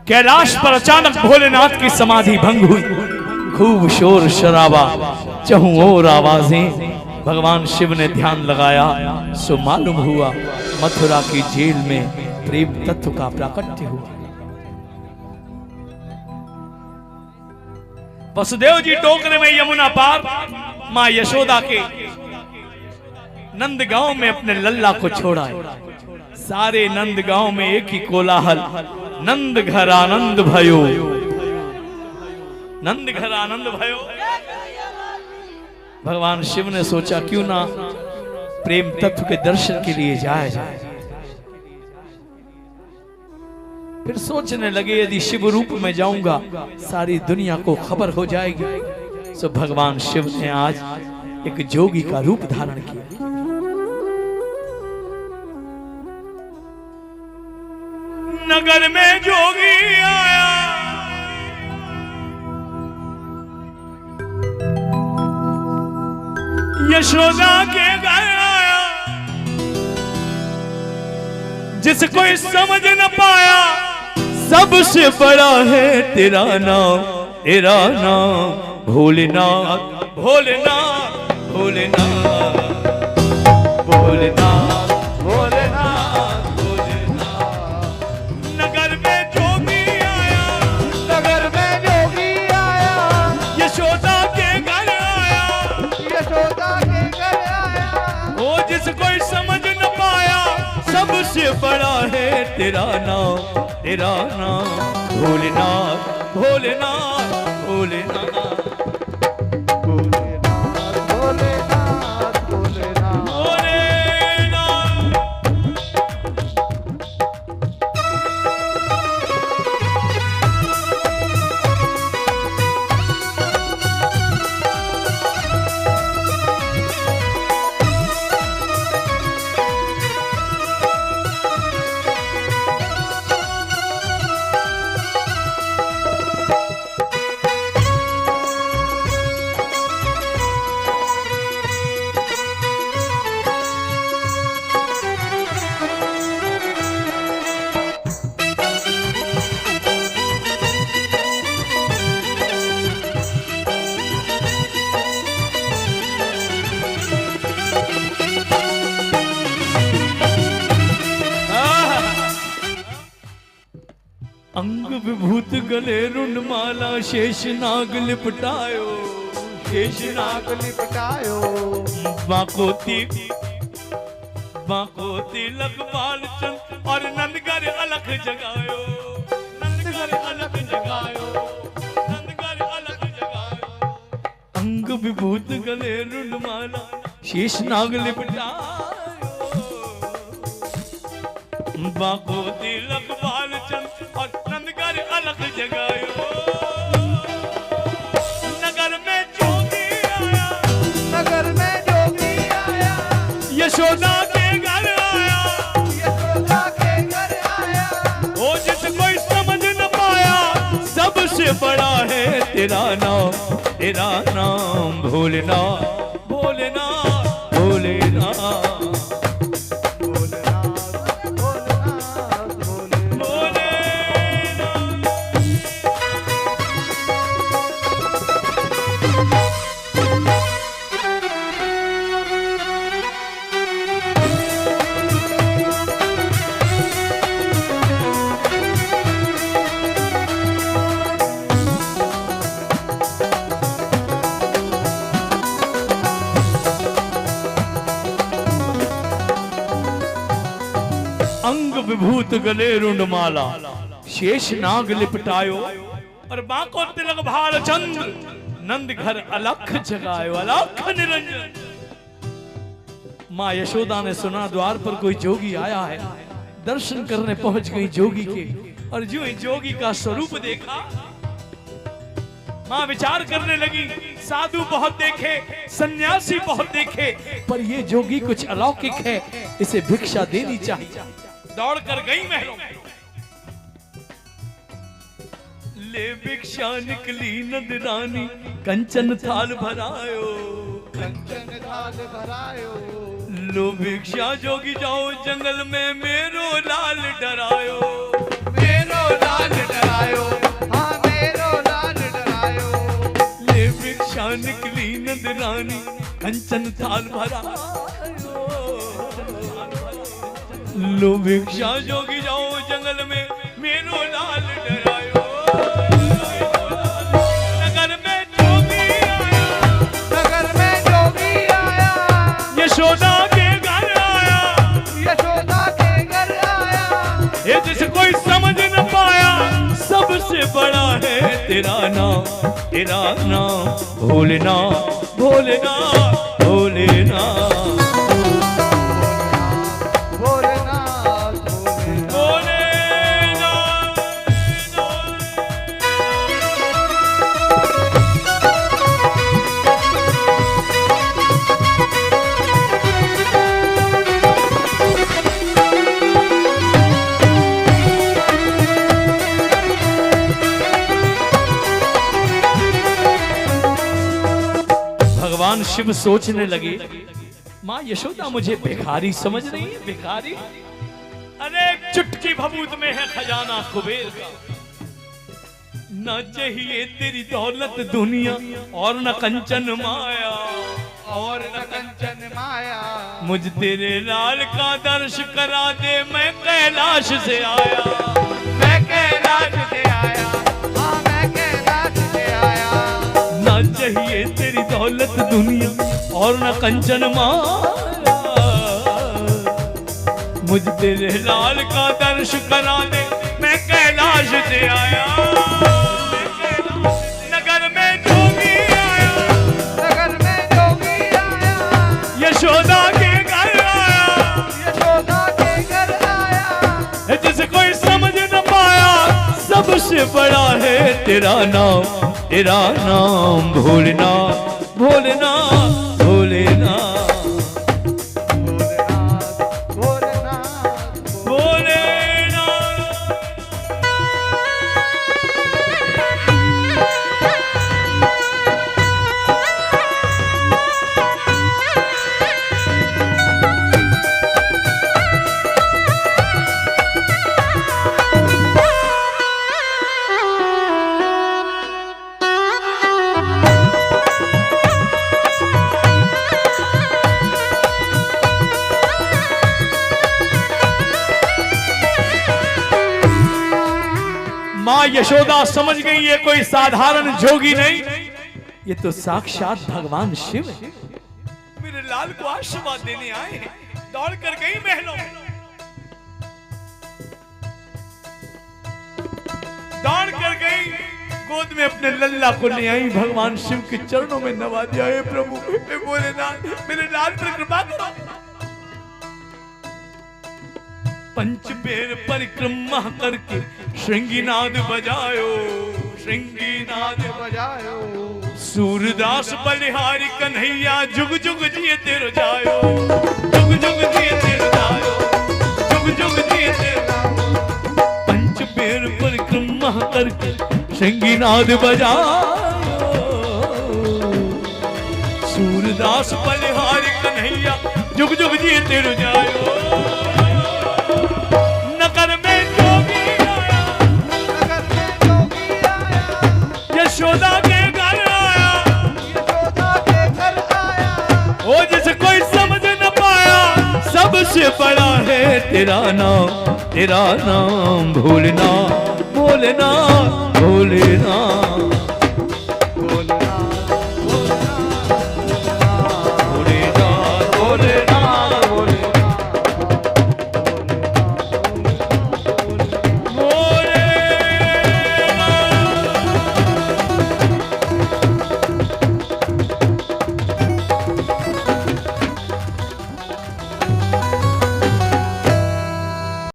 कैलाश पर अचानक भोलेनाथ की समाधि भंग हुई। खूब शोर शराबा, चहुं ओर आवाजें। भगवान शिव ने ध्यान लगाया, सो मालूम हुआ मथुरा की जेल में प्रेम तत्व का प्राकट्य हुआ। वसुदेव जी टोकरे में यमुना पार, मां यशोदा के नंद गांव में अपने लल्ला को छोड़ा है। सारे नंद गांव में एक ही कोलाहल, नंद घर आनंद भयो, नंद घर आनंद भयो। भगवान शिव ने सोचा क्यों ना प्रेम तत्व के दर्शन के लिए जाया जाए। फिर सोचने लगे यदि शिव रूप में जाऊंगा सारी दुनिया को खबर हो जाएगी। सो भगवान शिव ने आज एक जोगी का रूप धारण किया। नगर में जोगी आया, यशोदा के घर आया। जिसको समझ न पाया, सबसे बड़ा है तेरा नाम, तेरा नाम भोलेनाथ, भोलेनाथ, भोलेनाथ, भोलेनाथ, भोलेनाथ, भोलेनाथ। नगर में जोगी आया, नगर में जोगी आया, यशोदा के घर आया, यशोदा के घर आया। वो जिसको समझ न पाया, सबसे बड़ा है तेरा नाम, तेरा नाम भोलेनाथ, भोलेनाथ, भोलेनाथ, भोलेनाथ, भोलेनाथ, भोलेनाथ। अंग विभूत गले रुंड माला, शेष नाग लिपटायो, शेष नाग लिपटायो। बाकोती बाकोती लखपाल चंद और नंदगर अलख जगायो, नंदगर अलख जगायो, नंदगर अलख जगायो। अंग विभूत गले रुंड माला, शेष नाग लिपटायो, बाकोती लखपाल चंद और नंदगर अलख जगायो। नगर में जोगी आया, नगर में जोगी आया, यशोदा के घर आया, यशोदा के घर आया। वो जिसको समझ न पाया, सबसे बड़ा है तेरा नाम, तेरा नाम भोलेनाथ, भोलेनाथ, भोलेनाथ। अंग विभूत गले रुंड माला, शेष नाग लिपटायो और बांको तिलक भाल चंद्र, नंद घर अलख जगायो, अलख निरंजन। माँ यशोदा ने सुना द्वार पर कोई जोगी आया है। दर्शन करने पहुंच गई जोगी के, और जो ही जोगी का स्वरूप देखा, माँ विचार करने लगी, साधु बहुत देखे, सन्यासी बहुत देखे, पर ये जोगी कुछ अलौकिक है, इसे भिक्षा देनी चाहिए। दौड़ कर गई महलों में, ले भिक्षा निकली नंदरानी, कंचन थाल भरायो, कंचन थाल भरायो। लो भिक्षा जोगी जाओ जंगल में, मेरो लाल डरायो, मेरो लाल डरायो। रानी कंचन थाल भरा लो भिक्षा जोगी जाओ जंगल में मेरो लाल डरायो नगर में जोगी आया नगर में जोगी आया यशोदा के घर आया यशोदा के घर आया ये जिसे कोई समझ न पाया सबसे बड़ा है तेरा नाम भोलेना भोलेना भोलेना भोलेनाथ भोलेनाथ भगवान शिव सोचने लगे माँ यशोदा मुझे भिखारी समझ रही है भिखारी अरे चुटकी भभूत में है खजाना कुबेर का न चाहिए तेरी दौलत दुनिया और न कंचन माया और न कंचन माया मुझ तेरे लाल का दर्श करा दे मैं कैलाश से आया मैं कैलाश से आया हाँ मैं कैलाश से आया न चाहिए तेरी दौलत दुनिया और न कंचन माया मुझ तेरे लाल का दर्श करा दे मैं कैलाश से आया नगर में जोगी आया नगर में जोगी आया यशोदा के घर आया यशोदा के घर आया जिसे कोई समझ न पाया सबसे बड़ा है तेरा नाम भोलेना भोलेना भोलेना भोलेनाथ भोलेनाथ भोलेना माँ यशोदा समझ गई ये कोई साधारण जोगी नहीं ये तो साक्षात भगवान शिव है मेरे लाल को आशीर्वाद देने आए हैं दौड़ कर गई महलों में दौड़ कर गई गोद में अपने लल्ला को ले आई भगवान शिव के चरणों में नवा दिया हे प्रभु हे भोलेनाथ मेरे लाल पर कृपा करो पंच बेर परिक्रमा करके श्रृंगीनाद बजायो श्रृंगीनाद बजायो सूरदास बलिहारी कन्हैया जुग जुग जिए तेरो जायो जुग जुग जिए तेरो जायो जुग जुग जिए तेरो पंच बेर परिक्रमा करके श्रृंगीनाद बजायो सूरदास बलिहारी कन्हैया जुग जुग जिए तेरो जायो नगर में जोगी आया नगर में जोगी आया यशोदा के घर आया यशोदा के घर आया ओ जिसे कोई समझ न पाया सबसे बड़ा है तेरा नाम भोलेना भोलेना भोलेना